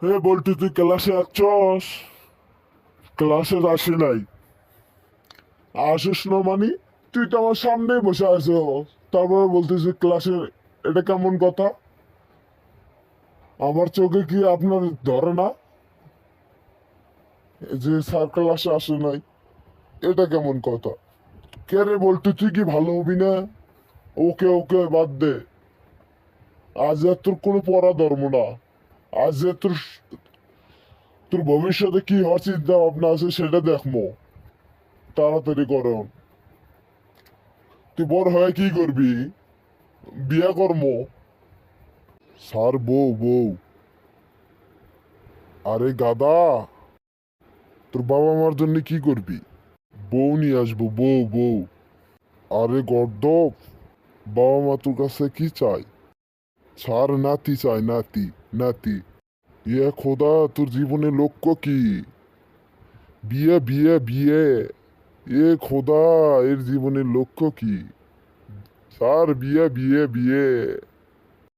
হে বল্টু, তুই ক্লাসে আসছস? ক্লাসে আসি নাই? আসিস না মানে? তুই তো আমার সামনেই বসে আছো, তারপরে বলতেছিস ক্লাসে। এটা কেমন কথা? আমার চোখে কি আপনার ধরে না যে স্যার ক্লাসে আসে নাই? এটা কেমন কথা? কে রে বল্টু, তুই কি ভালো হবি না? ওকে ওকে, বাদ দে। আজ আর তোর কোনো পড়া ধর্ম না। আজ যে তোর ভবিষ্যতে কি হওয়ার চিন্তা ভাবনা আছে সেটা দেখমো। তাড়াতাড়ি করো। তুই বড় হয়ে কি করবি? বিয়ে কর্ম? স্যার, বউ বউ। আরে গাদা, তোর বাবা মার জন্য কি করবি? বউ নিয়ে আসবো, বউ বউ। আরে গর্দভ, বাবা মা তোর কাছে কি চাই? ছাড়, নাতি চাই, নাতি নাতি। ইয়ে খোদা, তোর জীবনের লক্ষ্য কি? বিয়ে বিয়ে বিয়ে। এ খোদা, এর জীবনের লক্ষ্য কি? স্যার, বিয়ে বিয়ে বিয়ে।